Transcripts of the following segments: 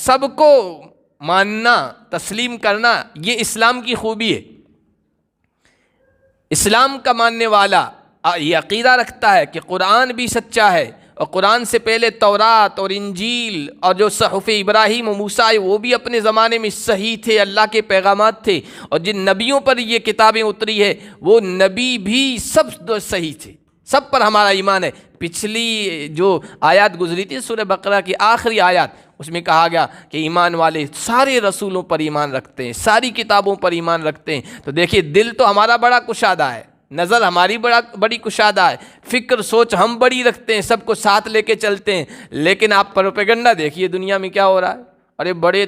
سب کو ماننا، تسلیم کرنا، یہ اسلام کی خوبی ہے۔ اسلام کا ماننے والا یہ عقیدہ رکھتا ہے کہ قرآن بھی سچا ہے، اور قرآن سے پہلے تورات اور انجیل اور جو صحف ابراہیم و موسیٰ وہ بھی اپنے زمانے میں صحیح تھے، اللہ کے پیغامات تھے، اور جن نبیوں پر یہ کتابیں اتری ہے وہ نبی بھی سب صحیح تھے، سب پر ہمارا ایمان ہے۔ پچھلی جو آیات گزری تھی سورہ بقرہ کی آخری آیات، اس میں کہا گیا کہ ایمان والے سارے رسولوں پر ایمان رکھتے ہیں، ساری کتابوں پر ایمان رکھتے ہیں۔ تو دیکھیے دل تو ہمارا بڑا کشادہ ہے، نظر ہماری بڑی کشادہ ہے، فکر سوچ ہم بڑی رکھتے ہیں، سب کو ساتھ لے کے چلتے ہیں، لیکن آپ پروپیگنڈا دیکھیے دنیا میں کیا ہو رہا ہے۔ ارے بڑے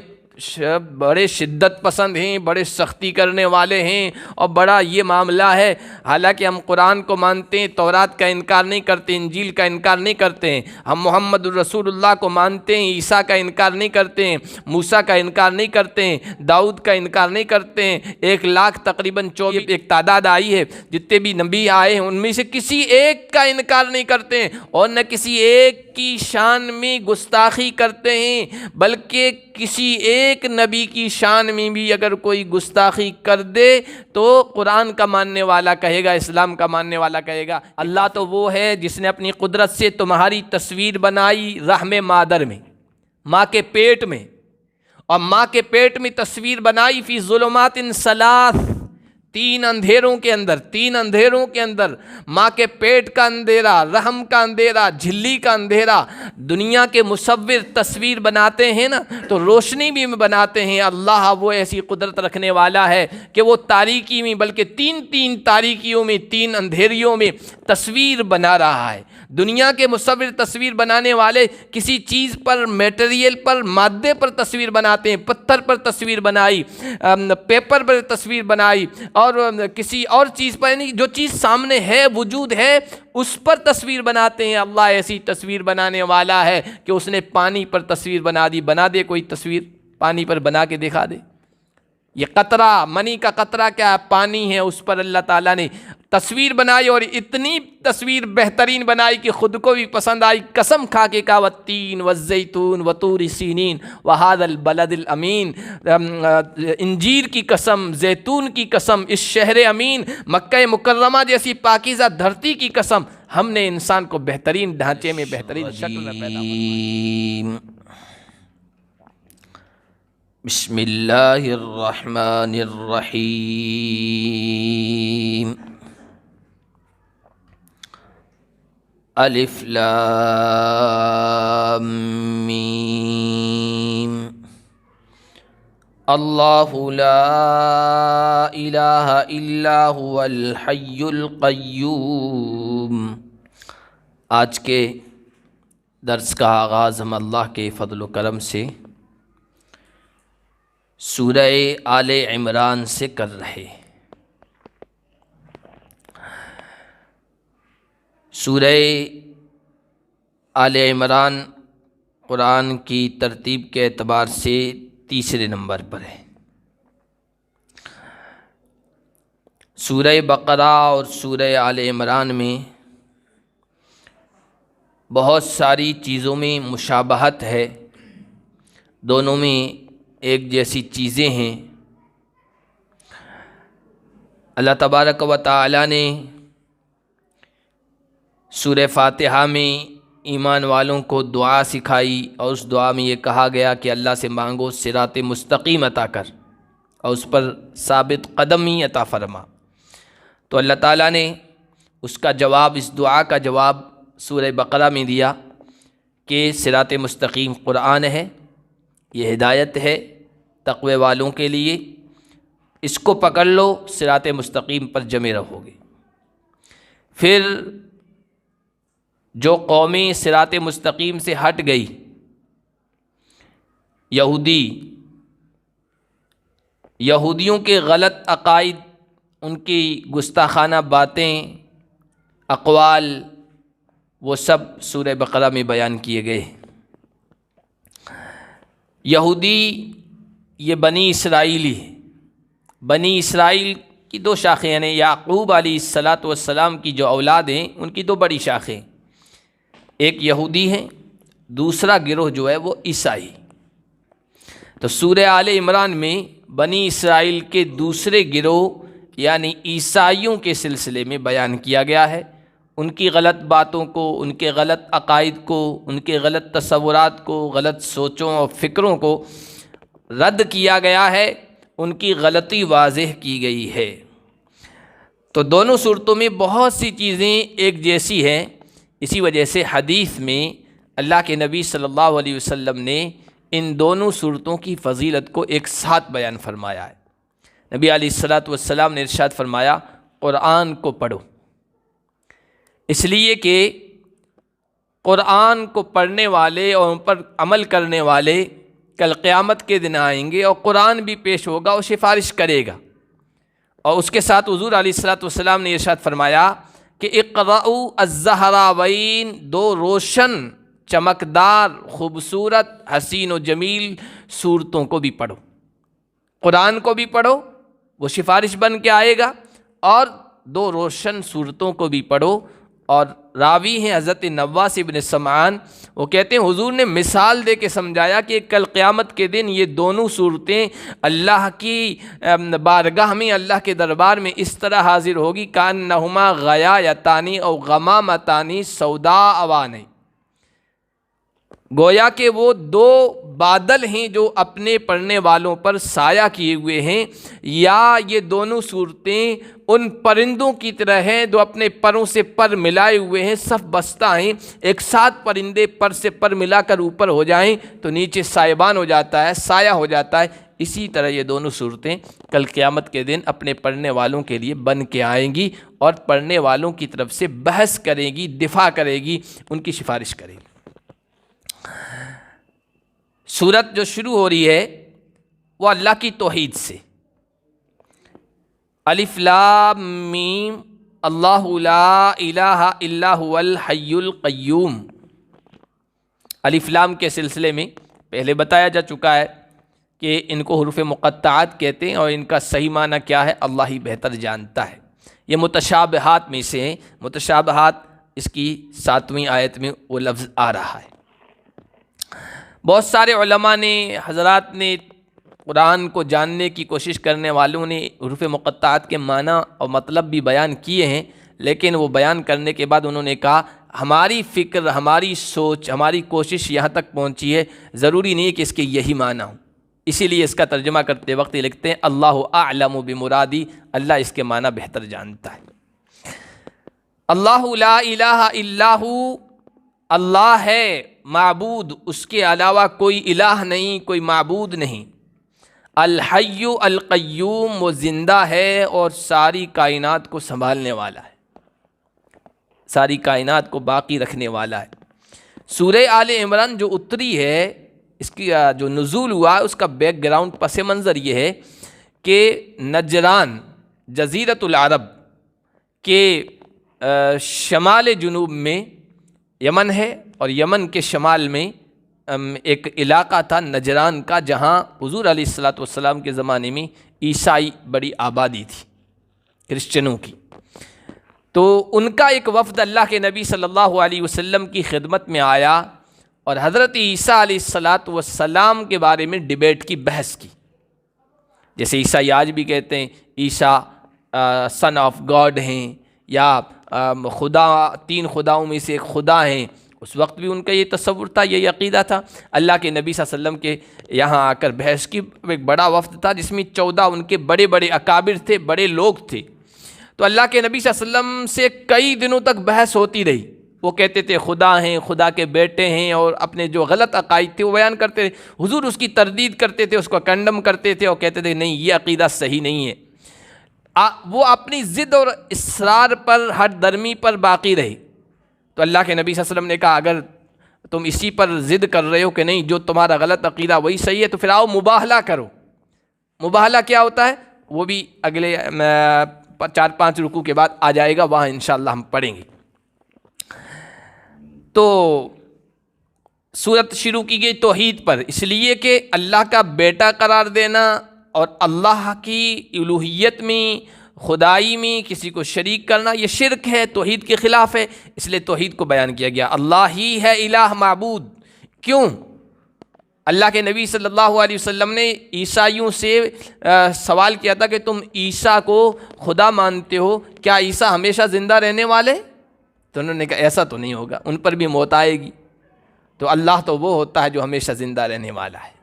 شدت پسند ہیں، بڑے سختی کرنے والے ہیں، اور بڑا یہ معاملہ ہے۔ حالانکہ ہم قرآن کو مانتے ہیں، تورات کا انکار نہیں کرتے، انجیل کا انکار نہیں کرتے ہیں، ہم محمد الرسول اللہ کو مانتے ہیں، عیسیٰ کا انکار نہیں کرتے ہیں، موسیٰ کا انکار نہیں کرتے ہیں، داؤد کا انکار نہیں کرتے ہیں۔ 1,00,000 تقریباً 24 ایک تعداد آئی ہے، جتنے بھی نبی آئے ہیں ان میں سے کسی ایک کا انکار نہیں کرتے ہیں، اور نہ کسی ایک کی شان میں گستاخی کرتے ہیں، بلکہ کسی ایک نبی کی شان میں بھی اگر کوئی گستاخی کر دے تو قرآن کا ماننے والا کہے گا، اسلام کا ماننے والا کہے گا اللہ تو وہ ہے جس نے اپنی قدرت سے تمہاری تصویر بنائی رحم مادر میں، ماں کے پیٹ میں، اور ماں کے پیٹ میں تصویر بنائی فی ظلمات ثلاث، تین اندھیروں کے اندر، ماں کے پیٹ کا اندھیرا، رحم کا اندھیرا، جھلی کا اندھیرا۔ دنیا کے مصور تصویر بناتے ہیں نا تو روشنی بھی بناتے ہیں، اللہ وہ ایسی قدرت رکھنے والا ہے کہ وہ تاریکی میں بلکہ تین تاریکیوں میں، 3 اندھیریوں میں تصویر بنا رہا ہے۔ دنیا کے مصور تصویر بنانے والے کسی چیز پر، میٹیریل پر، مادے پر تصویر بناتے ہیں، پتھر پر تصویر بنائی، پیپر پر تصویر بنائی، اور کسی اور چیز پر، یعنی جو چیز سامنے ہے، وجود ہے، اس پر تصویر بناتے ہیں۔ اللہ ایسی تصویر بنانے والا ہے کہ اس نے پانی پر تصویر بنا دی۔ بنا دے کوئی تصویر پانی پر، بنا کے دکھا دے۔ یہ قطرہ، منی کا قطرہ کیا ہے؟ پانی ہے، اس پر اللہ تعالیٰ نے تصویر بنائی، اور اتنی تصویر بہترین بنائی کہ خود کو بھی پسند آئی۔ قسم کھا کے کہا والتین والزیتون وطور سینین وہذا البلد الامین، انجیر کی قسم، زیتون کی قسم، اس شہر امین مکہ مکرمہ جیسی پاکیزہ دھرتی کی قسم، ہم نے انسان کو بہترین ڈھانچے میں، بہترین شکل میں پیدا کیا۔ بسم اللہ الرحمن الرحیم، الف لام میم، اللہ لا الہ الا هو الحی القیوم۔ آج کے درس کا آغاز ہم اللہ کے فضل و کرم سے سورہ آل عمران سے کر رہے۔ سورہ آل عمران قرآن کی ترتیب کے اعتبار سے تیسرے نمبر پر ہے۔ سورہ بقرہ اور سورہ آل عمران میں بہت ساری چیزوں میں مشابہت ہے، دونوں میں ایک جیسی چیزیں ہیں۔ اللہ تبارک و تعالی نے سورہ فاتحہ میں ایمان والوں کو دعا سکھائی، اور اس دعا میں یہ کہا گیا کہ اللہ سے مانگو صراط مستقیم عطا کر اور اس پر ثابت قدمی عطا فرما۔ تو اللہ تعالیٰ نے اس کا جواب، اس دعا کا جواب سورہ بقرہ میں دیا کہ صراط مستقیم قرآن ہے، یہ ہدایت ہے تقوی والوں کے لیے، اس کو پکڑ لو، صراط مستقیم پر جمے رہو گے۔ پھر جو قومیں صراط مستقیم سے ہٹ گئی، یہودیوں کے غلط عقائد، ان کی گستاخانہ باتیں، اقوال، وہ سب سورہ بقرہ میں بیان کیے گئے۔ یہودی یہ بنی اسرائیلی ہے۔ بنی اسرائیل کی 2 شاخیں ہیں، یعقوب علیہ السلام کی جو اولاد ہیں ان کی 2 بڑی شاخیں، ایک یہودی ہیں، دوسرا گروہ جو ہے وہ عیسائی۔ تو سورہ آل عمران میں بنی اسرائیل کے دوسرے گروہ یعنی عیسائیوں کے سلسلے میں بیان کیا گیا ہے، ان کی غلط باتوں کو، ان کے غلط عقائد کو، ان کے غلط تصورات کو، غلط سوچوں اور فکروں کو رد کیا گیا ہے، ان کی غلطی واضح کی گئی ہے۔ تو دونوں صورتوں میں بہت سی چیزیں ایک جیسی ہیں، اسی وجہ سے حدیث میں اللہ کے نبی صلی اللہ علیہ وسلم نے ان دونوں صورتوں کی فضیلت کو ایک ساتھ بیان فرمایا ہے۔ نبی علیہ الصلاۃ والسلام نے ارشاد فرمایا قرآن کو پڑھو، اس لیے کہ قرآن کو پڑھنے والے اور ان پر عمل کرنے والے کل قیامت کے دن آئیں گے اور قرآن بھی پیش ہوگا اور سفارش کرے گا۔ اور اس کے ساتھ حضور علیہ الصلاۃ والسلام نے ارشاد فرمایا کہ اقرؤوا الزہراوین، دو روشن، چمکدار، خوبصورت، حسین و جمیل صورتوں کو بھی پڑھو، قرآن کو بھی پڑھو، وہ سفارش بن کے آئے گا، اور دو روشن صورتوں کو بھی پڑھو۔ اور راوی ہیں حضرت نواس بن سمعان، وہ کہتے ہیں حضور نے مثال دے کے سمجھایا کہ کل قیامت کے دن یہ دونوں صورتیں اللہ کی بارگاہ میں، اللہ کے دربار میں اس طرح حاضر ہوگی کانہما غیایتانی او غمامتانی سوداءوانی، گویا کہ وہ دو بادل ہیں جو اپنے پڑھنے والوں پر سایہ کیے ہوئے ہیں، یا یہ دونوں صورتیں ان پرندوں کی طرح ہیں جو اپنے پروں سے پر ملائے ہوئے ہیں، صف بستہ ہیں، ایک ساتھ پرندے پر سے پر ملا کر اوپر ہو جائیں تو نیچے سائبان ہو جاتا ہے، سایہ ہو جاتا ہے۔ اسی طرح یہ دونوں صورتیں کل قیامت کے دن اپنے پڑھنے والوں کے لیے بن کے آئیں گی اور پڑھنے والوں کی طرف سے بحث کرے گی، دفاع کرے گی، ان کی سفارش کرے گی۔ سورت جو شروع ہو رہی ہے وہ اللہ کی توحید سے، الف لام میم اللہ لا الہ الا هو الحی القیوم۔ الف لام کے سلسلے میں پہلے بتایا جا چکا ہے کہ ان کو حروف مقطعات کہتے ہیں، اور ان کا صحیح معنی کیا ہے اللہ ہی بہتر جانتا ہے۔ یہ متشابہات میں سے ہیں، متشابہات اس کی 7ویں آیت میں وہ لفظ آ رہا ہے۔ بہت سارے علماء نے، حضرات نے، قرآن کو جاننے کی کوشش کرنے والوں نے حروف مقطعات کے معنی اور مطلب بھی بیان کیے ہیں، لیکن وہ بیان کرنے کے بعد انہوں نے کہا ہماری فکر، ہماری سوچ، ہماری کوشش یہاں تک پہنچی ہے، ضروری نہیں ہے کہ اس کے یہی معنی ہوں، اسی لیے اس کا ترجمہ کرتے وقت یہ لکھتے ہیں اللہ اعلم بمرادی، اللہ اس کے معنی بہتر جانتا ہے۔ اللہ لا الہ الا هو، اللہ ہے معبود، اس کے علاوہ کوئی الہ نہیں، کوئی معبود نہیں۔ الحی القیوم، وہ زندہ ہے اور ساری کائنات کو سنبھالنے والا ہے، ساری کائنات کو باقی رکھنے والا ہے۔ سورہ آل عمران جو اتری ہے، اس کی جو نزول ہوا ہے، اس کا بیک گراؤنڈ پس منظر یہ ہے کہ نجران، جزیرۃ العرب کے شمال جنوب میں یمن ہے، اور یمن کے شمال میں ایک علاقہ تھا نجران کا، جہاں حضور علیہ الصلاۃ والسلام کے زمانے میں عیسائی بڑی آبادی تھی، کرسچنوں کی۔ تو ان کا ایک وفد اللہ کے نبی صلی اللہ علیہ وسلم کی خدمت میں آیا اور حضرت عیسیٰ علیہ الصلاۃ والسلام کے بارے میں ڈیبیٹ کی، بحث کی۔ جیسے عیسائی آج بھی کہتے ہیں عیسیٰ سن آف گاڈ ہیں، یا خدا، 3 خداؤں میں سے ایک خدا ہیں۔ اس وقت بھی ان کا یہ تصور تھا، یہ عقیدہ تھا۔ اللہ کے نبی صلی اللہ علیہ وسلم کے یہاں آ کر بحث کی، ایک بڑا وفد تھا جس میں 14 ان کے بڑے بڑے اکابر تھے، بڑے لوگ تھے۔ تو اللہ کے نبی صلی اللہ علیہ وسلم سے کئی دنوں تک بحث ہوتی رہی۔ وہ کہتے تھے خدا ہیں، خدا کے بیٹے ہیں، اور اپنے جو غلط عقائد تھے وہ بیان کرتے تھے۔ حضور اس کی تردید کرتے تھے، اس کو کنڈم کرتے تھے، اور کہتے تھے نہیں، یہ عقیدہ صحیح نہیں ہے۔ وہ اپنی ضد اور اصرار پر، ہر درمی پر باقی رہے۔ تو اللہ کے نبی صلی اللہ علیہ وسلم نے کہا اگر تم اسی پر ضد کر رہے ہو کہ نہیں، جو تمہارا غلط عقیدہ وہی صحیح ہے، تو پھر آؤ مباہلہ کرو۔ مباہلہ کیا ہوتا ہے وہ بھی اگلے 4-5 رکوع کے بعد آ جائے گا، وہاں انشاءاللہ ہم پڑھیں گے۔ تو سورت شروع کی گئی توحید پر، اس لیے کہ اللہ کا بیٹا قرار دینا اور اللہ کی الوہیت میں، خدائی میں کسی کو شریک کرنا، یہ شرک ہے، توحید کے خلاف ہے، اس لیے توحید کو بیان کیا گیا۔ اللہ ہی ہے الہ معبود۔ کیوں؟ اللہ کے نبی صلی اللہ علیہ وسلم نے عیسائیوں سے سوال کیا تھا کہ تم عیسیٰ کو خدا مانتے ہو، کیا عیسیٰ ہمیشہ زندہ رہنے والے؟ تو انہوں نے کہا ایسا تو نہیں ہوگا، ان پر بھی موت آئے گی۔ تو اللہ تو وہ ہوتا ہے جو ہمیشہ زندہ رہنے والا ہے۔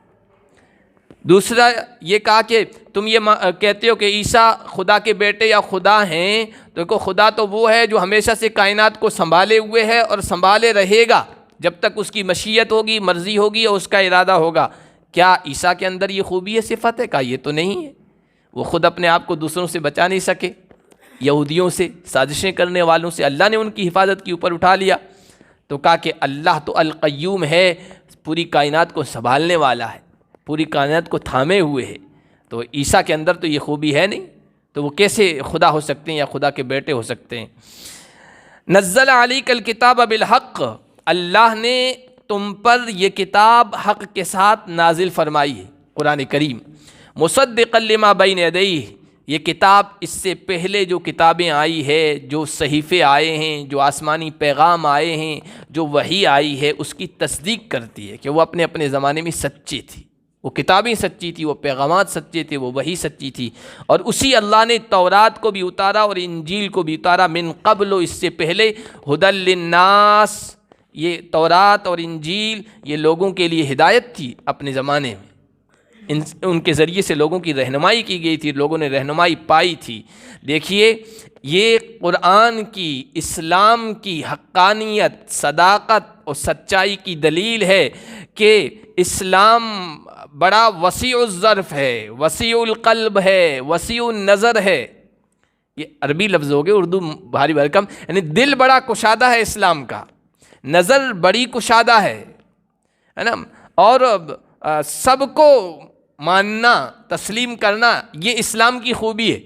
دوسرا یہ کہا کہ تم یہ کہتے ہو کہ عیسیٰ خدا کے بیٹے یا خدا ہیں، تو دیکھو خدا تو وہ ہے جو ہمیشہ سے کائنات کو سنبھالے ہوئے ہے اور سنبھالے رہے گا جب تک اس کی مشیت ہوگی، مرضی ہوگی اور اس کا ارادہ ہوگا۔ کیا عیسیٰ کے اندر یہ خوبی ہے، صفت ہے؟ کہا یہ تو نہیں ہے، وہ خود اپنے آپ کو دوسروں سے بچا نہیں سکے، یہودیوں سے، سازشیں کرنے والوں سے اللہ نے ان کی حفاظت کے اوپر اٹھا لیا۔ تو کہا کہ اللہ تو القیوم ہے، پوری کائنات کو سنبھالنے والا ہے، پوری کائنات کو تھامے ہوئے ہے، تو عیسیٰ کے اندر تو یہ خوبی ہے نہیں، تو وہ کیسے خدا ہو سکتے ہیں یا خدا کے بیٹے ہو سکتے ہیں؟ نزل علیک الکتاب بالحق، اللہ نے تم پر یہ کتاب حق کے ساتھ نازل فرمائی ہے، قرآن کریم۔ مصدقا لما بین یدیہ، یہ کتاب اس سے پہلے جو کتابیں آئی ہے، جو صحیفے آئے ہیں، جو آسمانی پیغام آئے ہیں، جو وحی آئی ہے، اس کی تصدیق کرتی ہے کہ وہ اپنے اپنے زمانے میں سچی تھی، وہ کتابیں سچی تھی، وہ پیغامات سچے تھے، وہ وحی سچی تھی۔ اور اسی اللہ نے تورات کو بھی اتارا اور انجیل کو بھی اتارا، من قبل، اس سے پہلے، ھدی للناس، یہ تورات اور انجیل یہ لوگوں کے لیے ہدایت تھی اپنے زمانے میں، ان کے ذریعے سے لوگوں کی رہنمائی کی گئی تھی، لوگوں نے رہنمائی پائی تھی۔ دیکھیے یہ قرآن کی، اسلام کی حقانیت، صداقت اور سچائی کی دلیل ہے کہ اسلام بڑا وسیع الظرف ہے، وسیع القلب ہے، وسیع النظر ہے۔ یہ عربی لفظ ہو گئے، اردو بھاری بھرکم، یعنی دل بڑا کشادہ ہے اسلام کا، نظر بڑی کشادہ ہے نا، اور سب کو ماننا، تسلیم کرنا، یہ اسلام کی خوبی ہے۔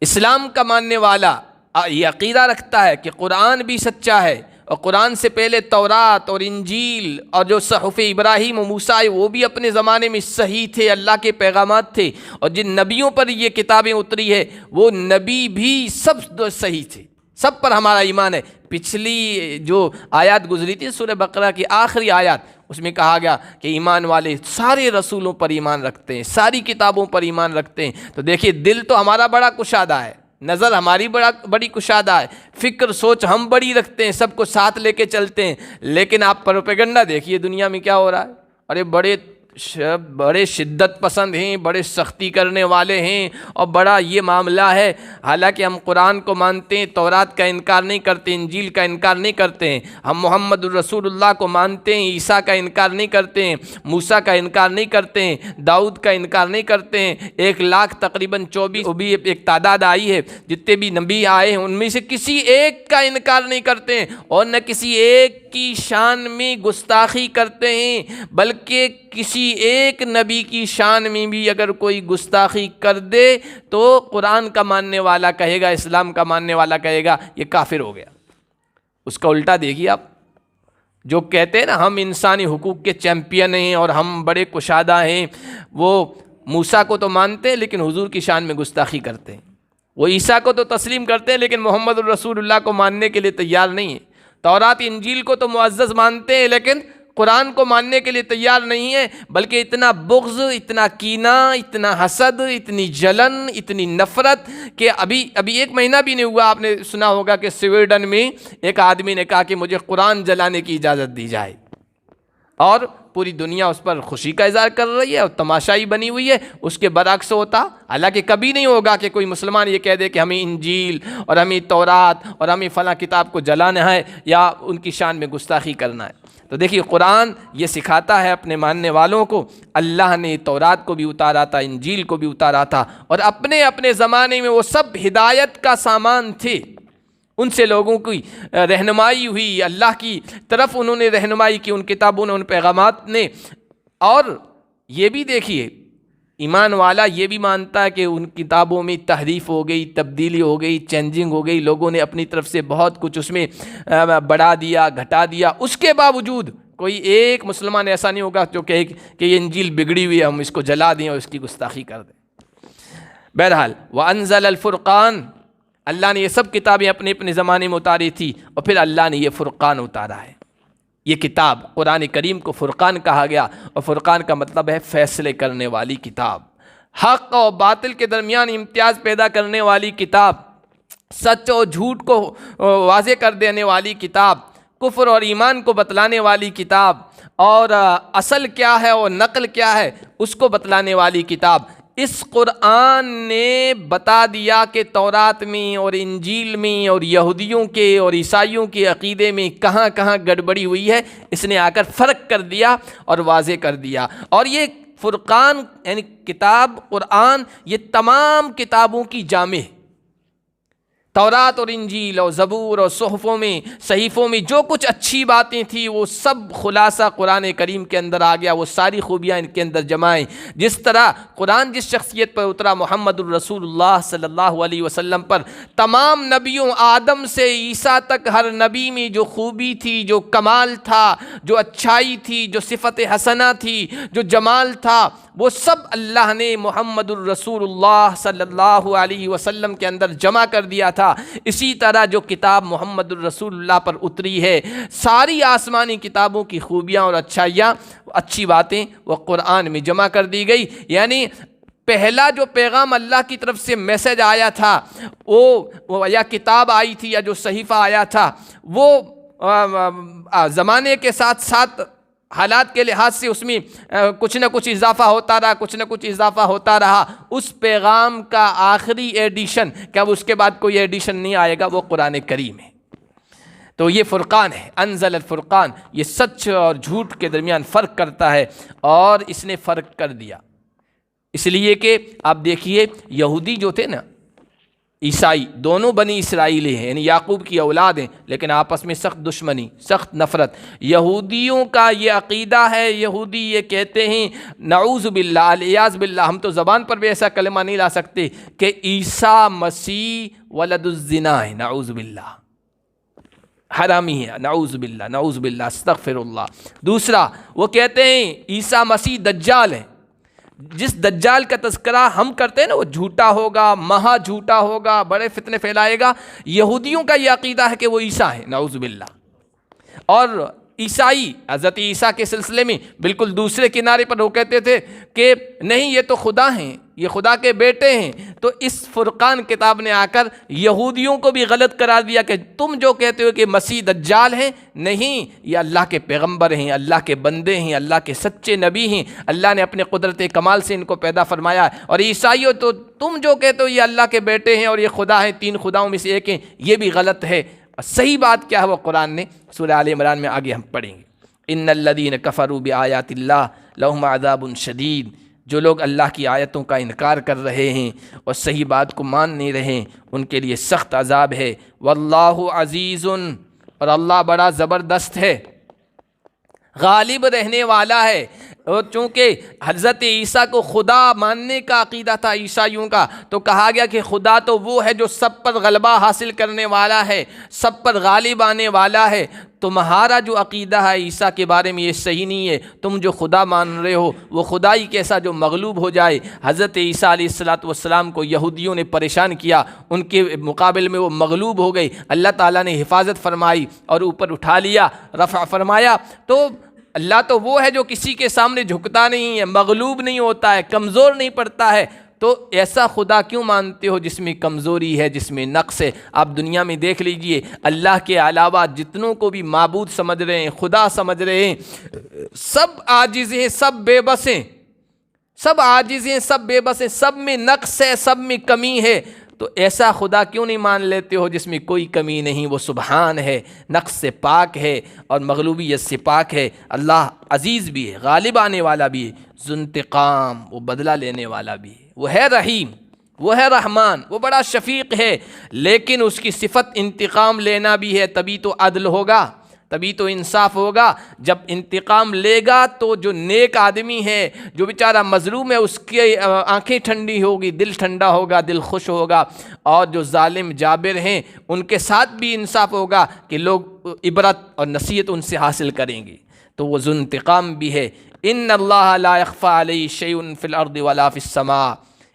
اسلام کا ماننے والا یہ عقیدہ رکھتا ہے کہ قرآن بھی سچا ہے، اور قرآن سے پہلے تورات اور انجیل اور جو صحف ابراہیم و موسیٰ وہ بھی اپنے زمانے میں صحیح تھے، اللہ کے پیغامات تھے، اور جن نبیوں پر یہ کتابیں اتری ہے وہ نبی بھی سب صحیح تھے، سب پر ہمارا ایمان ہے۔ پچھلی جو آیات گزری تھی سورہ بقرہ کی آخری آیات، اس میں کہا گیا کہ ایمان والے سارے رسولوں پر ایمان رکھتے ہیں، ساری کتابوں پر ایمان رکھتے ہیں۔ تو دیکھیے دل تو ہمارا بڑا کشادہ ہے، نظر ہماری بڑی کشادہ ہے، فکر سوچ ہم بڑی رکھتے ہیں، سب کو ساتھ لے کے چلتے ہیں، لیکن آپ پروپیگنڈا دیکھیے دنیا میں کیا ہو رہا ہے۔ ارے بڑے شدت پسند ہیں، بڑے سختی کرنے والے ہیں، اور بڑا یہ معاملہ ہے۔ حالانکہ ہم قرآن کو مانتے ہیں، تورات کا انکار نہیں کرتے، انجیل کا انکار نہیں کرتے ہیں، ہم محمد الرسول اللہ کو مانتے ہیں، عیسیٰ کا انکار نہیں کرتے ہیں، موسیٰ کا انکار نہیں کرتے ہیں، داؤد کا انکار نہیں کرتے ہیں۔ 1,00,000 تقریباً 24 بھی ایک تعداد آئی ہے، جتنے بھی نبی آئے ہیں ان میں سے کسی ایک کا انکار نہیں کرتے ہیں، اور نہ کسی ایک کی شان میں گستاخی کرتے ہیں، بلکہ کسی ایک نبی کی شان میں بھی اگر کوئی گستاخی کر دے تو قرآن کا ماننے والا کہے گا، اسلام کا ماننے والا کہے گا یہ کافر ہو گیا۔ اس کا الٹا دیکھیے آپ، جو کہتے ہیں نا ہم انسانی حقوق کے چیمپئن ہیں اور ہم بڑے کشادہ ہیں، وہ موسیٰ کو تو مانتے ہیں لیکن حضور کی شان میں گستاخی کرتے ہیں، وہ عیسیٰ کو تو تسلیم کرتے ہیں لیکن محمد الرسول اللہ کو ماننے کے لیے تیار نہیں ہیں، تورات انجیل کو تو معزز مانتے ہیں لیکن قرآن کو ماننے کے لیے تیار نہیں ہے، بلکہ اتنا بغض، اتنا کینہ، اتنا حسد، اتنی جلن، اتنی نفرت کہ ابھی 1 مہینہ بھی نہیں ہوا، آپ نے سنا ہوگا کہ سویڈن میں ایک آدمی نے کہا کہ مجھے قرآن جلانے کی اجازت دی جائے، اور پوری دنیا اس پر خوشی کا اظہار کر رہی ہے اور تماشائی بنی ہوئی ہے۔ اس کے برعکس ہوتا، حالانکہ کبھی نہیں ہوگا کہ کوئی مسلمان یہ کہہ دے کہ ہمیں انجیل اور ہمیں تورات اور ہمیں فلاں کتاب کو جلانا ہے یا ان کی شان میں گستاخی کرنا ہے۔ تو دیکھیے قرآن یہ سکھاتا ہے اپنے ماننے والوں کو، اللہ نے تورات کو بھی اتارا تھا، انجیل کو بھی اتارا تھا، اور اپنے زمانے میں وہ سب ہدایت کا سامان تھے، ان سے لوگوں کی رہنمائی ہوئی، اللہ کی طرف انہوں نے رہنمائی کی، ان کتابوں نے، ان پیغامات نے۔ اور یہ بھی دیکھیے ایمان والا یہ بھی مانتا ہے کہ ان کتابوں میں تحریف ہو گئی، تبدیلی ہو گئی، چینجنگ ہو گئی، لوگوں نے اپنی طرف سے بہت کچھ اس میں بڑھا دیا، گھٹا دیا، اس کے باوجود کوئی ایک مسلمان ایسا نہیں ہوگا جو کہے کہ یہ انجیل بگڑی ہوئی ہے، ہم اس کو جلا دیں اور اس کی گستاخی کر دیں۔ بہرحال وَأَنزَلَ الْفُرْقَانَ، اللہ نے یہ سب کتابیں اپنے زمانے میں اتاری تھی، اور پھر اللہ نے یہ فرقان اتارا ہے۔ یہ کتاب قرآن کریم کو فرقان کہا گیا، اور فرقان کا مطلب ہے فیصلے کرنے والی کتاب، حق اور باطل کے درمیان امتیاز پیدا کرنے والی کتاب، سچ اور جھوٹ کو واضح کر دینے والی کتاب، کفر اور ایمان کو بتلانے والی کتاب، اور اصل کیا ہے اور نقل کیا ہے اس کو بتلانے والی کتاب۔ اس قرآن نے بتا دیا کہ تورات میں اور انجیل میں اور یہودیوں کے اور عیسائیوں کے عقیدے میں کہاں کہاں گڑبڑی ہوئی ہے، اس نے آ کر فرق کر دیا اور واضح کر دیا۔ اور یہ فرقان یعنی کتاب قرآن یہ تمام کتابوں کی جامع ہے۔ تورات اور انجیل اور زبور اور صحفوں میں صحیفوں میں جو کچھ اچھی باتیں تھیں وہ سب خلاصہ قرآن کریم کے اندر آ گیا، وہ ساری خوبیاں ان کے اندر جمع ہیں۔ جس طرح قرآن جس شخصیت پر اترا محمد الرسول اللہ صلی اللہ علیہ وسلم پر، تمام نبیوں آدم سے عیسیٰ تک ہر نبی میں جو خوبی تھی، جو کمال تھا، جو اچھائی تھی، جو صفت حسنہ تھی، جو جمال تھا، وہ سب اللہ نے محمد الرسول اللہ صلی اللہ علیہ وسلم کے اندر جمع کر دیا تھا۔ اسی طرح جو کتاب محمد الرسول اللہ پر اتری ہے، ساری آسمانی کتابوں کی خوبیاں اور اچھائیاں، اچھی باتیں وہ قرآن میں جمع کر دی گئی۔ یعنی پہلا جو پیغام اللہ کی طرف سے میسج آیا تھا، وہ یا کتاب آئی تھی یا جو صحیفہ آیا تھا، وہ زمانے کے ساتھ ساتھ حالات کے لحاظ سے اس میں کچھ نہ کچھ اضافہ ہوتا رہا۔ اس پیغام کا آخری ایڈیشن، کیا اس کے بعد کوئی ایڈیشن نہیں آئے گا، وہ قرآن کریم ہے۔ تو یہ فرقان ہے، انزل الفرقان، یہ سچ اور جھوٹ کے درمیان فرق کرتا ہے، اور اس نے فرق کر دیا۔ اس لیے کہ آپ دیکھیے یہودی جو تھے نا، عیسائی، دونوں بنی اسرائیل ہیں، یعنی یعقوب کی اولاد ہیں، لیکن آپس میں سخت دشمنی، سخت نفرت۔ یہودیوں کا یہ عقیدہ ہے، یہودی یہ کہتے ہیں نعوذ باللہ، الیاذ باللہ، ہم تو زبان پر بھی ایسا کلمہ نہیں لا سکتے کہ عیسیٰ مسیح ولد الزنا ہے، نعوذ باللہ، حرامی ہے، نعوذ باللہ، نعوذ باللہ، استغفر اللہ۔ دوسرا وہ کہتے ہیں عیسیٰ مسیح دجال ہے۔ جس دجال کا تذکرہ ہم کرتے ہیں نا، وہ جھوٹا ہوگا، مہا جھوٹا ہوگا، بڑے فتنے پھیلائے گا۔ یہودیوں کا یہ عقیدہ ہے کہ وہ عیسیٰ ہے، نعوذ باللہ۔ اور عیسائی حضرت عیسیٰ کے سلسلے میں بالکل دوسرے کنارے پر وہ کہتے تھے کہ نہیں، یہ تو خدا ہیں، یہ خدا کے بیٹے ہیں۔ تو اس فرقان کتاب نے آ کر یہودیوں کو بھی غلط قرار دیا کہ تم جو کہتے ہو کہ مسیح دجال ہیں، نہیں، یہ اللہ کے پیغمبر ہیں، اللہ کے بندے ہیں، اللہ کے سچے نبی ہیں، اللہ نے اپنے قدرت کمال سے ان کو پیدا فرمایا ہے۔ اور عیسائیوں تو تم جو کہتے ہو یہ اللہ کے بیٹے ہیں اور یہ خدا ہیں، تین خداؤں میں سے ایک ہیں، یہ بھی غلط ہے۔ صحیح بات کیا ہے وہ قرآن نے سورہ آل عمران میں آگے ہم پڑھیں گے۔ ان الذین کفروا بآیات اللہ لہم عذاب شدید، جو لوگ اللہ کی آیتوں کا انکار کر رہے ہیں اور صحیح بات کو مان نہیں رہے، ان کے لیے سخت عذاب ہے۔ واللہ عزیز، اور اللہ بڑا زبردست ہے، غالب رہنے والا ہے۔ اور چونکہ حضرت عیسیٰ کو خدا ماننے کا عقیدہ تھا عیسائیوں کا، تو کہا گیا کہ خدا تو وہ ہے جو سب پر غلبہ حاصل کرنے والا ہے، سب پر غالب آنے والا ہے۔ تمہارا جو عقیدہ ہے عیسیٰ کے بارے میں یہ صحیح نہیں ہے، تم جو خدا مان رہے ہو وہ خدائی کیسا جو مغلوب ہو جائے۔ حضرت عیسیٰ علیہ السلام کو یہودیوں نے پریشان کیا، ان کے مقابل میں وہ مغلوب ہو گئے، اللہ تعالیٰ نے حفاظت فرمائی اور اوپر اٹھا لیا، رفع فرمایا۔ تو اللہ تو وہ ہے جو کسی کے سامنے جھکتا نہیں ہے، مغلوب نہیں ہوتا ہے، کمزور نہیں پڑتا ہے۔ تو ایسا خدا کیوں مانتے ہو جس میں کمزوری ہے، جس میں نقص ہے؟ آپ دنیا میں دیکھ لیجئے، اللہ کے علاوہ جتنوں کو بھی معبود سمجھ رہے ہیں، خدا سمجھ رہے ہیں، سب عاجز ہیں، سب بے بس ہیں، سب عاجز ہیں، سب بے بس ہیں، سب میں نقص ہے، سب میں کمی ہے۔ تو ایسا خدا کیوں نہیں مان لیتے ہو جس میں کوئی کمی نہیں؟ وہ سبحان ہے، نقص سے پاک ہے اور مغلوبیت سے پاک ہے۔ اللہ عزیز بھی ہے، غالب آنے والا بھی ہے، ذو انتقام، وہ بدلہ لینے والا بھی ہے، وہ ہے رحیم، وہ ہے رحمان، وہ بڑا شفیق ہے، لیکن اس کی صفت انتقام لینا بھی ہے، تبھی تو عدل ہوگا، تبھی تو انصاف ہوگا۔ جب انتقام لے گا تو جو نیک آدمی ہے، جو بیچارہ مظلوم ہے، اس کی آنکھیں ٹھنڈی ہوگی، دل ٹھنڈا ہوگا، دل خوش ہوگا، اور جو ظالم جابر ہیں ان کے ساتھ بھی انصاف ہوگا کہ لوگ عبرت اور نصیحت ان سے حاصل کریں گے۔ تو وہ ذو انتقام بھی ہے۔ ان اللہ لا یخفی علیہ شیء فی الارض ولا فی السماء۔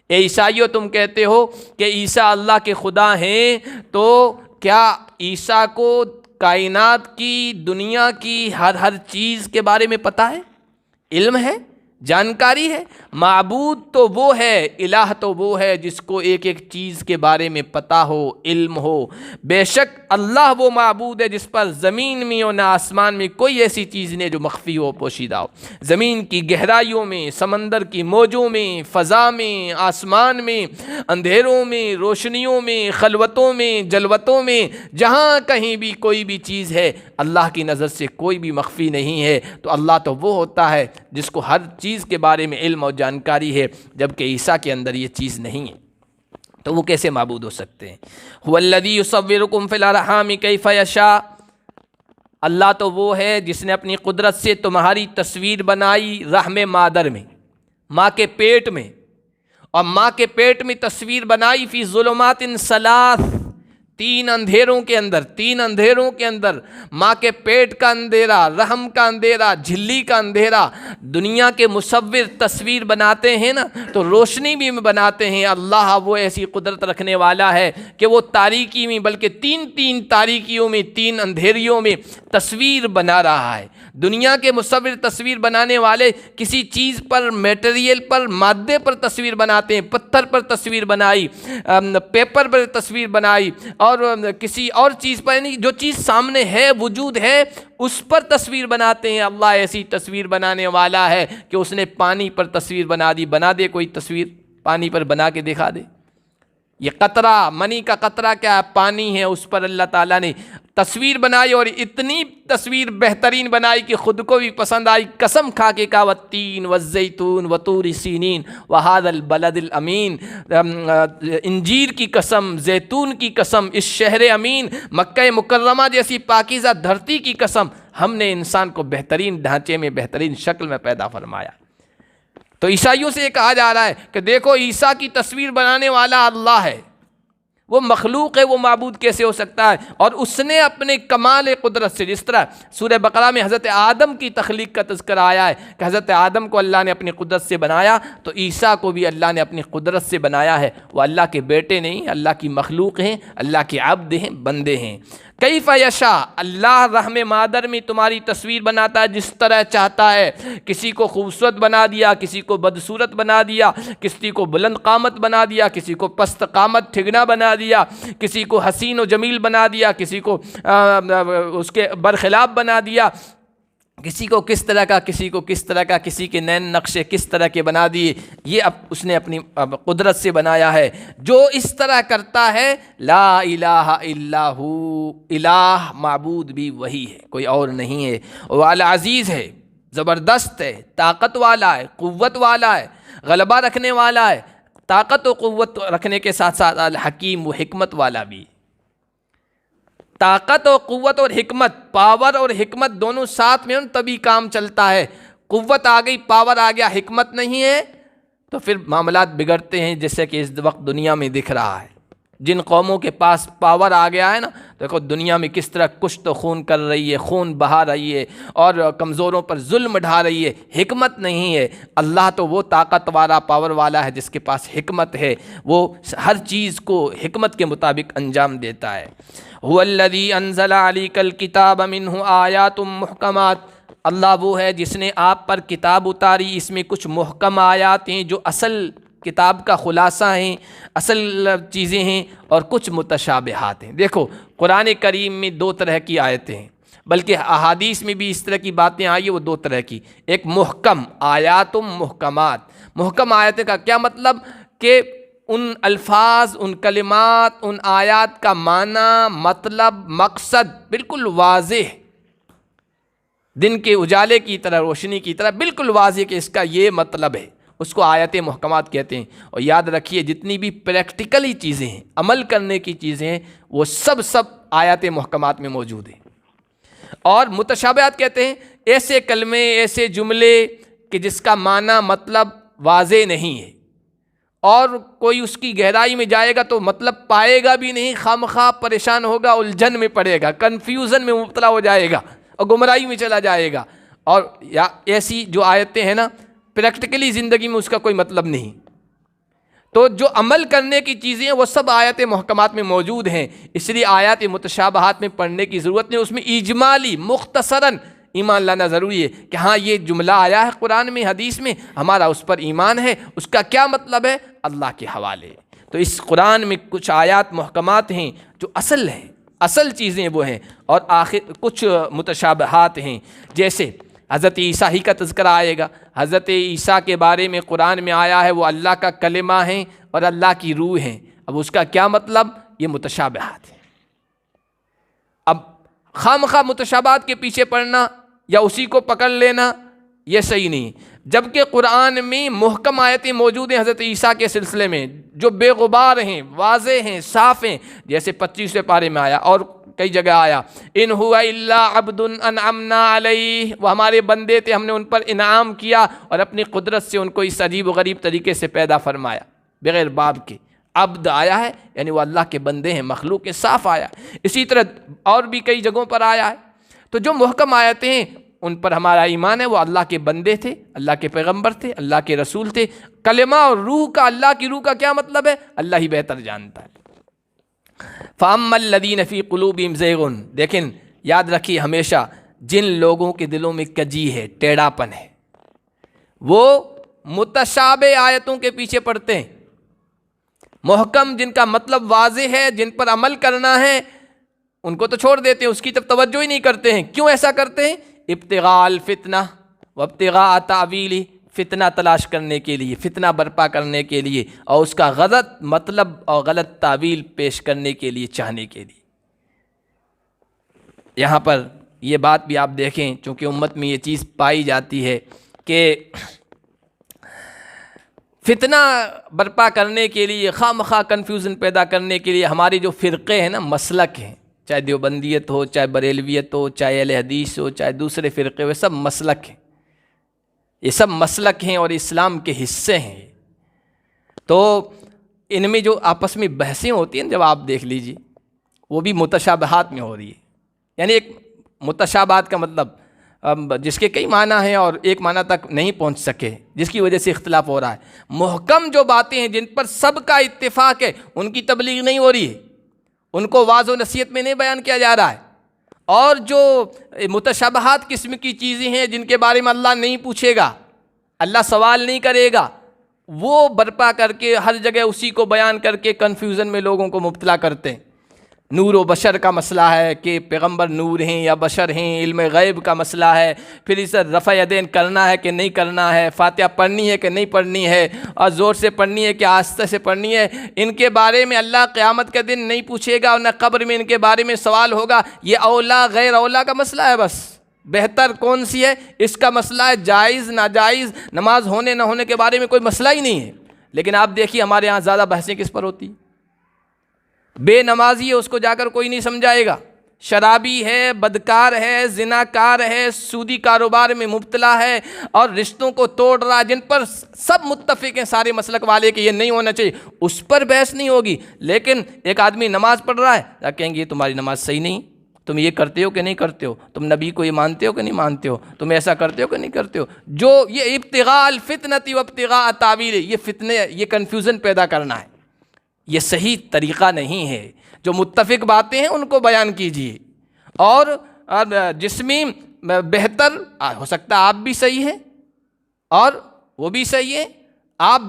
اے عیسائیو، تم کہتے ہو کہ عیسیٰ اللہ کے خدا ہیں، تو کیا عیسیٰ کو کائنات کی، دنیا کی ہر چیز کے بارے میں پتہ ہے، علم ہے، جانکاری ہے۔ معبود تو وہ ہے، الہ تو وہ ہے جس کو ایک ایک چیز کے بارے میں پتہ ہو، علم ہو۔ بے شک اللہ وہ معبود ہے جس پر زمین میں اور نہ آسمان میں کوئی ایسی چیز نہیں جو مخفی ہو، پوشیدہ ہو۔ زمین کی گہرائیوں میں، سمندر کی موجوں میں، فضا میں، آسمان میں، اندھیروں میں، روشنیوں میں، خلوتوں میں، جلوتوں میں، جہاں کہیں بھی کوئی بھی چیز ہے اللہ کی نظر سے کوئی بھی مخفی نہیں ہے۔ تو اللہ تو وہ ہوتا ہے جس کو ہر چیز کے بارے میں علم اور جانکاری ہے، جبکہ عیسیٰ کے اندر یہ چیز نہیں ہے، تو وہ کیسے معبود ہو سکتے ہیں؟ هو الذی یصورکم فی الارحام کیف یشاء، اللہ تو وہ ہے جس نے اپنی قدرت سے تمہاری تصویر بنائی رحم مادر میں، ماں کے پیٹ میں، اور ماں کے پیٹ میں تصویر بنائی فی ظلمات ثلاث، تین اندھیروں کے اندر، ماں کے پیٹ کا اندھیرا، رحم کا اندھیرا، جھلی کا اندھیرا۔ دنیا کے مصور تصویر بناتے ہیں نا تو روشنی بھی بناتے ہیں، اللہ وہ ایسی قدرت رکھنے والا ہے کہ وہ تاریکی میں، بلکہ تین تاریکیوں میں، تین اندھیریوں میں تصویر بنا رہا ہے۔ دنیا کے مصور تصویر بنانے والے کسی چیز پر، میٹیریل پر، مادے پر تصویر بناتے ہیں، پتھر پر تصویر بنائی، پیپر پر تصویر بنائی، اور کسی اور چیز پر، یعنی جو چیز سامنے ہے، وجود ہے، اس پر تصویر بناتے ہیں۔ اللہ ایسی تصویر بنانے والا ہے کہ اس نے پانی پر تصویر بنا دی۔ بنا دے کوئی تصویر پانی پر، بنا کے دکھا دے۔ یہ قطرہ، منی کا قطرہ کیا ہے؟ پانی ہے، اس پر اللہ تعالیٰ نے تصویر بنائی، اور اتنی تصویر بہترین بنائی کہ خود کو بھی پسند آئی۔ قسم کھا کے کہا والتین والزیتون وطور سینین وہذا البلد الامین، انجیر کی قسم، زیتون کی قسم، اس شہر امین مکہ مکرمہ جیسی پاکیزہ دھرتی کی قسم، ہم نے انسان کو بہترین ڈھانچے میں، بہترین شکل میں پیدا فرمایا۔ تو عیسائیوں سے یہ کہا جا رہا ہے کہ دیکھو عیسیٰ کی تصویر بنانے والا اللہ ہے، وہ مخلوق ہے، وہ معبود کیسے ہو سکتا ہے؟ اور اس نے اپنے کمال قدرت سے، جس طرح سورہ بقرہ میں حضرت آدم کی تخلیق کا تذکرہ آیا ہے کہ حضرت آدم کو اللہ نے اپنی قدرت سے بنایا، تو عیسیٰ کو بھی اللہ نے اپنی قدرت سے بنایا ہے۔ وہ اللہ کے بیٹے نہیں، اللہ کی مخلوق ہیں، اللہ کے عبد ہیں، بندے ہیں۔ کیف یشاء، اللہ رحم مادر میں تمہاری تصویر بناتا ہے جس طرح چاہتا ہے۔ کسی کو خوبصورت بنا دیا، کسی کو بدصورت بنا دیا، کسی کو بلند قامت بنا دیا، کسی کو پست قامت ٹھگنا بنا دیا، کسی کو حسین و جمیل بنا دیا، کسی کو اس کے برخلاف بنا دیا، کسی کو کس طرح کا، کسی کو کس طرح کا، کسی کے نین نقشے کس طرح کے بنا دیے۔ یہ اب اس نے اپنی قدرت سے بنایا ہے۔ جو اس طرح کرتا ہے، لا الہ الا ہو، الہ معبود بھی وہی ہے، کوئی اور نہیں ہے۔ وہ العزیز ہے، زبردست ہے، طاقت والا ہے، قوت والا ہے، غلبہ رکھنے والا ہے، طاقت و قوت رکھنے کے ساتھ ساتھ الحکیم، وہ حکمت والا بھی۔ طاقت و قوت اور حکمت، پاور اور حکمت دونوں ساتھ میں ہوں تبھی کام چلتا ہے۔ قوت آ گئی، پاور آ گیا، حکمت نہیں ہے تو پھر معاملات بگڑتے ہیں، جیسے کہ اس وقت دنیا میں دکھ رہا ہے۔ جن قوموں کے پاس پاور آ گیا ہے نا، دیکھو دنیا میں کس طرح کشت و خون کر رہی ہے، خون بہا رہی ہے، اور کمزوروں پر ظلم ڈھا رہی ہے۔ حکمت نہیں ہے۔ اللہ تو وہ طاقت والا، پاور والا ہے جس کے پاس حکمت ہے، وہ ہر چیز کو حکمت کے مطابق انجام دیتا ہے۔ هو الذی انزل علیک الکتاب منہ آیات محکمات، اللہ وہ ہے جس نے آپ پر کتاب اتاری، اس میں کچھ محکم آیات ہیں جو اصل کتاب کا خلاصہ ہیں، اصل چیزیں ہیں، اور کچھ متشابہات ہیں۔ دیکھو قرآن کریم میں دو طرح کی آیتیں ہیں، بلکہ احادیث میں بھی اس طرح کی باتیں آئی ہیں، وہ دو طرح کی۔ ایک محکم آیات محکمات۔ محکم آیتیں کا کیا مطلب؟ کہ ان الفاظ، ان کلمات، ان آیات کا معنی، مطلب، مقصد بالکل واضح، دن کے اجالے کی طرح، روشنی کی طرح بالکل واضح کہ اس کا یہ مطلب ہے، اس کو آیات محکمات کہتے ہیں۔ اور یاد رکھیے جتنی بھی پریکٹیکلی چیزیں ہیں، عمل کرنے کی چیزیں ہیں، وہ سب آیات محکمات میں موجود ہیں۔ اور متشابہات کہتے ہیں ایسے کلمے، ایسے جملے کہ جس کا معنی، مطلب واضح نہیں ہے، اور کوئی اس کی گہرائی میں جائے گا تو مطلب پائے گا بھی نہیں، خامخواہ پریشان ہوگا، الجھن میں پڑے گا، کنفیوژن میں مبتلا ہو جائے گا اور گمراہی میں چلا جائے گا۔ اور ایسی جو آیتیں ہیں نا، پریکٹیکلی زندگی میں اس کا کوئی مطلب نہیں۔ تو جو عمل کرنے کی چیزیں ہیں وہ سب آیات محکمات میں موجود ہیں، اس لیے آیات متشابہات میں پڑھنے کی ضرورت نہیں، اس میں اجمالی مختصراً ایمان لانا ضروری ہے کہ ہاں یہ جملہ آیا ہے قرآن میں، حدیث میں، ہمارا اس پر ایمان ہے، اس کا کیا مطلب ہے اللہ کے حوالے۔ تو اس قرآن میں کچھ آیات محکمات ہیں جو اصل ہیں، اصل چیزیں وہ ہیں، اور آخر کچھ متشابہات ہیں، جیسے حضرت عیسیٰ ہی کا تذکرہ آئے گا۔ حضرت عیسیٰ کے بارے میں قرآن میں آیا ہے وہ اللہ کا کلمہ ہیں اور اللہ کی روح ہیں، اب اس کا کیا مطلب؟ یہ متشابہات ہیں۔ اب خواہ متشابہات کے پیچھے پڑنا یا اسی کو پکڑ لینا یہ صحیح نہیں، جبکہ قرآن میں محکم آیتیں موجود ہیں حضرت عیسیٰ کے سلسلے میں جو بے غبار ہیں، واضح ہیں، صاف ہیں، جیسے 25ویں پارے میں آیا اور کئی جگہ آیا، ان هو الا عبد انعمنا علیہ، وہ ہمارے بندے تھے، ہم نے ان پر انعام کیا اور اپنی قدرت سے ان کو اس عجیب و غریب طریقے سے پیدا فرمایا بغیر باپ کے۔ عبد آیا ہے یعنی وہ اللہ کے بندے ہیں، مخلوق کے، صاف آیا۔ اسی طرح اور بھی کئی جگہوں پر آیا ہے۔ تو جو محکم آیتیں ہیں ان پر ہمارا ایمان ہے، وہ اللہ کے بندے تھے، اللہ کے پیغمبر تھے، اللہ کے رسول تھے۔ کلمہ اور روح کا، اللہ کی روح کا کیا مطلب ہے اللہ ہی بہتر جانتا ہے۔ فَأَمَّا الَّذِينَ فِي قُلُوبِهِمْ زَيْغٌ، لیکن یاد رکھیے ہمیشہ جن لوگوں کے دلوں میں کجی ہے، ٹیڑھاپن ہے، وہ متشابہ آیتوں کے پیچھے پڑتے ہیں۔ محکم جن کا مطلب واضح ہے، جن پر عمل کرنا ہے، ان کو تو چھوڑ دیتے ہیں، اس کی طرف توجہ ہی نہیں کرتے ہیں۔ کیوں ایسا کرتے ہیں؟ ابتغاء الفتنہ وابتغاء تعویلہ، فتنہ تلاش کرنے کے لیے، فتنہ برپا کرنے کے لیے، اور اس کا غلط مطلب اور غلط تعویل پیش کرنے کے لیے، چاہنے کے لیے۔ یہاں پر یہ بات بھی آپ دیکھیں، چونکہ امت میں یہ چیز پائی جاتی ہے کہ فتنہ برپا کرنے کے لیے، خواہ مخواہ کنفیوژن پیدا کرنے کے لیے ہمارے جو فرقے ہیں نا، مسلک ہیں، چاہے دیوبندیت ہو، چاہے بریلویت ہو، چاہے اہل حدیث ہو، چاہے دوسرے فرقے ہو، سب مسلک ہیں، یہ سب مسلک ہیں اور اسلام کے حصے ہیں۔ تو ان میں جو آپس میں بحثیں ہوتی ہیں جب آپ دیکھ لیجیے، وہ بھی متشابہات میں ہو رہی ہے۔ یعنی ایک متشابہات کا مطلب جس کے کئی معنی ہیں اور ایک معنی تک نہیں پہنچ سکے، جس کی وجہ سے اختلاف ہو رہا ہے۔ محکم جو باتیں ہیں جن پر سب کا اتفاق ہے، ان کی تبلیغ نہیں ہو رہی ہے، ان کو واعظ و نصیحت میں نہیں بیان کیا جا رہا ہے۔ اور جو متشابہات قسم کی چیزیں ہیں جن کے بارے میں اللہ نہیں پوچھے گا، اللہ سوال نہیں کرے گا، وہ برپا کر کے ہر جگہ اسی کو بیان کر کے کنفیوژن میں لوگوں کو مبتلا کرتے ہیں۔ نور و بشر کا مسئلہ ہے کہ پیغمبر نور ہیں یا بشر ہیں، علم غیب کا مسئلہ ہے، پھر اسے رفع یدین کرنا ہے کہ نہیں کرنا ہے، فاتحہ پڑھنی ہے کہ نہیں پڑھنی ہے، اور زور سے پڑھنی ہے کہ آہستہ سے پڑھنی ہے۔ ان کے بارے میں اللہ قیامت کے دن نہیں پوچھے گا اور نہ قبر میں ان کے بارے میں سوال ہوگا۔ یہ اولا غیر اولا کا مسئلہ ہے، بس بہتر کون سی ہے اس کا مسئلہ ہے، جائز ناجائز، نماز ہونے نہ ہونے کے بارے میں کوئی مسئلہ ہی نہیں ہے۔ لیکن آپ دیکھیے ہمارے یہاں زیادہ بحثیں کس پر ہوتی ہیں؟ بے نمازی ہے اس کو جا کر کوئی نہیں سمجھائے گا، شرابی ہے، بدکار ہے، زناکار ہے، سودی کاروبار میں مبتلا ہے اور رشتوں کو توڑ رہا ہے، جن پر سب متفق ہیں سارے مسلک والے کہ یہ نہیں ہونا چاہیے، اس پر بحث نہیں ہوگی۔ لیکن ایک آدمی نماز پڑھ رہا ہے، کہیں گے یہ تمہاری نماز صحیح نہیں، تم یہ کرتے ہو کہ نہیں کرتے ہو، تم نبی کو یہ مانتے ہو کہ نہیں مانتے ہو، تم ایسا کرتے ہو کہ نہیں کرتے ہو۔ جو یہ ابتغاء الفتنۃ وابتغاء تعویل، یہ فتنے، یہ کنفیوژن پیدا کرنا ہے، یہ صحیح طریقہ نہیں ہے۔ جو متفق باتیں ہیں ان کو بیان کیجیے، اور جس میں بہتر ہو سکتا ہے آپ بھی صحیح ہیں اور وہ بھی صحیح ہیں، آپ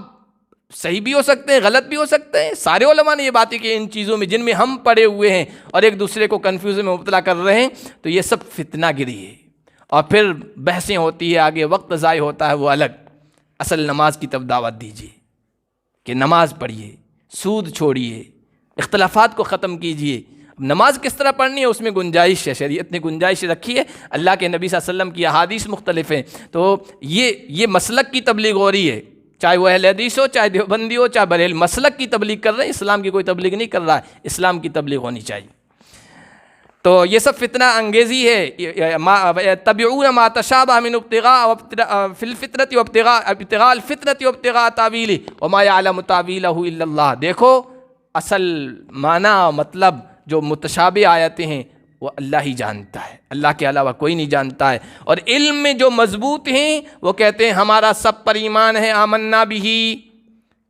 صحیح بھی ہو سکتے ہیں، غلط بھی ہو سکتے ہیں۔ سارے علماء نے یہ باتیں کہ ان چیزوں میں جن میں ہم پڑے ہوئے ہیں اور ایک دوسرے کو کنفیوژن میں مبتلا کر رہے ہیں، تو یہ سب فتنہ گری ہے، اور پھر بحثیں ہوتی ہے، آگے وقت ضائع ہوتا ہے، وہ الگ۔ اصل نماز کی طرف دعوت دیجیے کہ نماز پڑھیے، سود چھوڑیے، اختلافات کو ختم کیجیے۔ نماز کس طرح پڑھنی ہے اس میں گنجائش ہے، شریعت نے گنجائش رکھی ہے، اللہ کے نبی صلی اللہ علیہ وسلم کی احادیث مختلف ہیں۔ تو یہ مسلک کی تبلیغ ہو رہی ہے، چاہے وہ اہل حدیث ہو، چاہے دیوبندی ہو، چاہے بریل، مسلک کی تبلیغ کر رہے ہیں، اسلام کی کوئی تبلیغ نہیں کر رہا ہے، اسلام کی تبلیغ ہونی چاہیے۔ تو یہ سب فتنہ انگیزی ہے۔ تبعون ما تشابہ من ابتغاء فی الفتنۃ وابتغاء الفتنۃ وابتغاء تاویلہ وما یعلم تاویلہ الا اللہ۔ دیکھو اصل معنی مطلب جو متشابہ آیتیں ہیں وہ اللہ ہی جانتا ہے، اللہ کے علاوہ کوئی نہیں جانتا ہے۔ اور علم میں جو مضبوط ہیں وہ کہتے ہیں ہمارا سب پر ایمان ہے، آمنا بھی،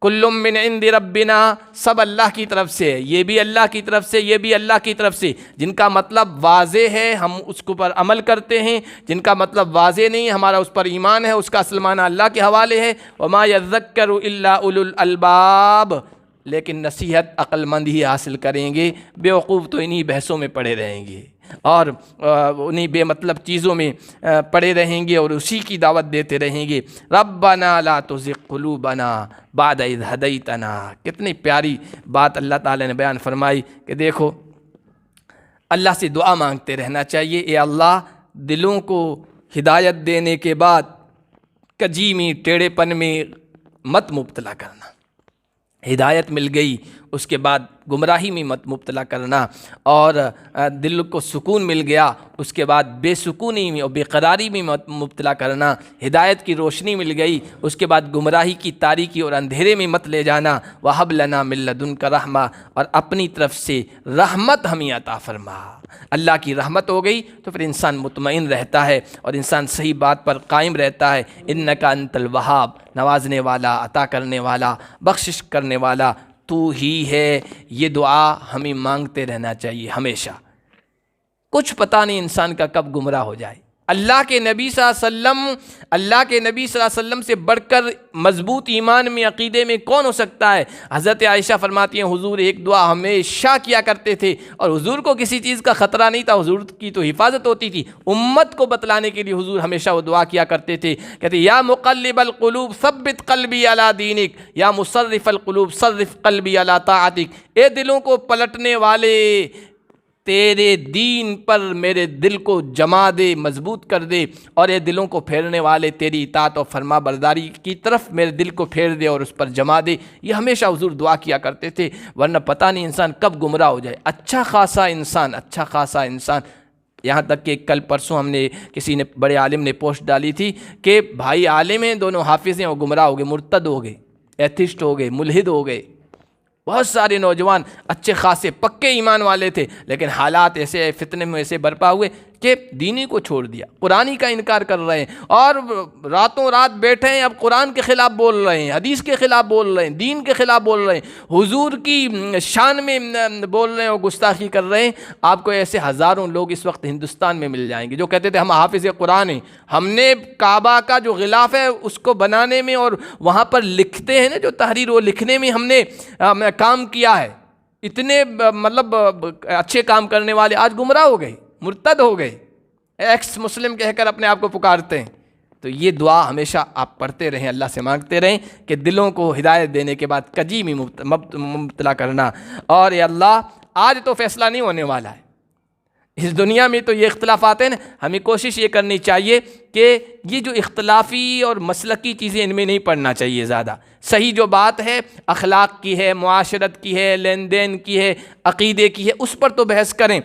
کل من عند ربنا، سب اللہ کی طرف سے ہے، یہ بھی اللہ کی طرف سے، یہ بھی اللہ کی طرف سے، جن کا مطلب واضح ہے ہم اس کے اوپر عمل کرتے ہیں، جن کا مطلب واضح نہیں ہمارا اس پر ایمان ہے، اس کا اصل معنی اللہ کے حوالے ہے۔ وما یذکر الا اولو الالباب، لیکن نصیحت عقل مند ہی حاصل کریں گے، بیوقوف تو انہی بحثوں میں پڑے رہیں گے اور انہی بے مطلب چیزوں میں پڑے رہیں گے اور اسی کی دعوت دیتے رہیں گے۔ ربنا لا تزغ قلوبنا بعد اذ ہدیتنا، کتنی پیاری بات اللہ تعالی نے بیان فرمائی کہ دیکھو اللہ سے دعا مانگتے رہنا چاہیے، اے اللہ دلوں کو ہدایت دینے کے بعد کجی میں ٹیڑھے پن میں مت مبتلا کرنا، ہدایت مل گئی اس کے بعد گمراہی میں مت مبتلا کرنا، اور دل کو سکون مل گیا اس کے بعد بے سکونی میں اور بے قراری میں مت مبتلا کرنا، ہدایت کی روشنی مل گئی اس کے بعد گمراہی کی تاریکی اور اندھیرے میں مت لے جانا۔ وَهَبْ لَنَا مِن لَّدُنْكَ رَحْمَةً، اور اپنی طرف سے رحمت ہمیں عطا فرما۔ اللہ کی رحمت ہو گئی تو پھر انسان مطمئن رہتا ہے اور انسان صحیح بات پر قائم رہتا ہے۔ اِنَّكَ أَنتَ الْوَهَّابُ، نوازنے والا، عطا کرنے والا، بخشش کرنے والا تو ہی ہے۔ یہ دعا ہمیں مانگتے رہنا چاہیے ہمیشہ، کچھ پتہ نہیں انسان کا کب گمراہ ہو جائے۔ اللہ کے نبی صلی اللہ علیہ وسلم سے بڑھ کر مضبوط ایمان میں، عقیدے میں کون ہو سکتا ہے؟ حضرت عائشہ فرماتی ہیں حضور ایک دعا ہمیشہ کیا کرتے تھے اور حضور کو کسی چیز کا خطرہ نہیں تھا، حضور کی تو حفاظت ہوتی تھی، امت کو بتلانے کے لیے حضور ہمیشہ وہ دعا کیا کرتے تھے، کہتے یا مقلب القلوب ثبت قلبی علی دینک، یا مصرف القلوب صرف قلبی علی طاعتک، اے دلوں کو پلٹنے والے تیرے دین پر میرے دل کو جما دے، مضبوط کر دے، اور اے دلوں کو پھیرنے والے تیری اطاعت و فرما برداری کی طرف میرے دل کو پھیر دے اور اس پر جما دے۔ یہ ہمیشہ حضور دعا کیا کرتے تھے، ورنہ پتہ نہیں انسان کب گمراہ ہو جائے۔ اچھا خاصا انسان، یہاں تک کہ کل پرسوں ہم نے کسی نے بڑے عالم نے پوسٹ ڈالی تھی کہ بھائی عالم ہیں، دونوں حافظ ہیں، وہ گمراہ ہو گئے، مرتد ہو گئے، ایتھسٹ ہو گئے، ملحد ہو گئے۔ بہت سارے نوجوان اچھے خاصے پکے ایمان والے تھے، لیکن حالات ایسے فتنے میں ایسے برپا ہوئے کہ دینی کو چھوڑ دیا، قرآنی کا انکار کر رہے ہیں، اور راتوں رات بیٹھے ہیں، اب قرآن کے خلاف بول رہے ہیں، حدیث کے خلاف بول رہے ہیں، دین کے خلاف بول رہے ہیں، حضور کی شان میں بول رہے ہیں اور گستاخی کر رہے ہیں۔ آپ کو ایسے ہزاروں لوگ اس وقت ہندوستان میں مل جائیں گے جو کہتے تھے ہم حافظ قرآن ہیں، ہم نے کعبہ کا جو غلاف ہے اس کو بنانے میں اور وہاں پر لکھتے ہیں نا جو تحریر، وہ لکھنے میں ہم نے کام کیا ہے۔ اتنے مطلب اچھے کام کرنے والے آج گمراہ ہو گئے، مرتد ہو گئے، ایکس مسلم کہہ کر اپنے آپ کو پکارتے ہیں۔ تو یہ دعا ہمیشہ آپ پڑھتے رہیں، اللہ سے مانگتے رہیں کہ دلوں کو ہدایت دینے کے بعد کجی میں مبتلا کرنا۔ اور اے اللہ آج تو فیصلہ نہیں ہونے والا ہے، اس دنیا میں تو یہ اختلافات ہیں نا، ہمیں کوشش یہ کرنی چاہیے کہ یہ جو اختلافی اور مسلکی چیزیں ان میں نہیں پڑھنا چاہیے زیادہ۔ صحیح جو بات ہے اخلاق کی ہے، معاشرت کی ہے، لین دین کی ہے، عقیدے کی ہے، اس پر تو بحث کریں،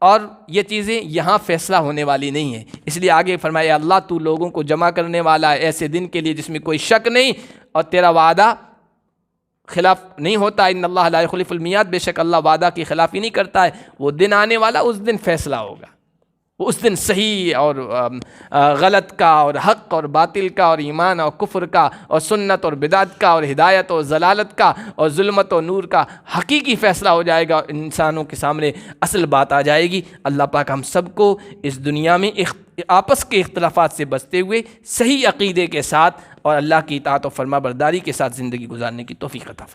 اور یہ چیزیں یہاں فیصلہ ہونے والی نہیں ہیں۔ اس لیے آگے فرمایا اللہ تو لوگوں کو جمع کرنے والا ہے ایسے دن کے لیے جس میں کوئی شک نہیں، اور تیرا وعدہ خلاف نہیں ہوتا، ان اللہ لا یخلف المیعاد، بے شک اللہ وعدہ کی خلافی نہیں کرتا ہے۔ وہ دن آنے والا، اس دن فیصلہ ہوگا، اس دن صحیح اور غلط کا، اور حق اور باطل کا، اور ایمان اور کفر کا، اور سنت اور بدعت کا، اور ہدایت اور ضلالت کا، اور ظلمت اور نور کا حقیقی فیصلہ ہو جائے گا، انسانوں کے سامنے اصل بات آ جائے گی۔ اللہ پاک ہم سب کو اس دنیا میں آپس کے اختلافات سے بچتے ہوئے صحیح عقیدے کے ساتھ اور اللہ کی اطاعت و فرما برداری کے ساتھ زندگی گزارنے کی توفیق عطا فرمائے۔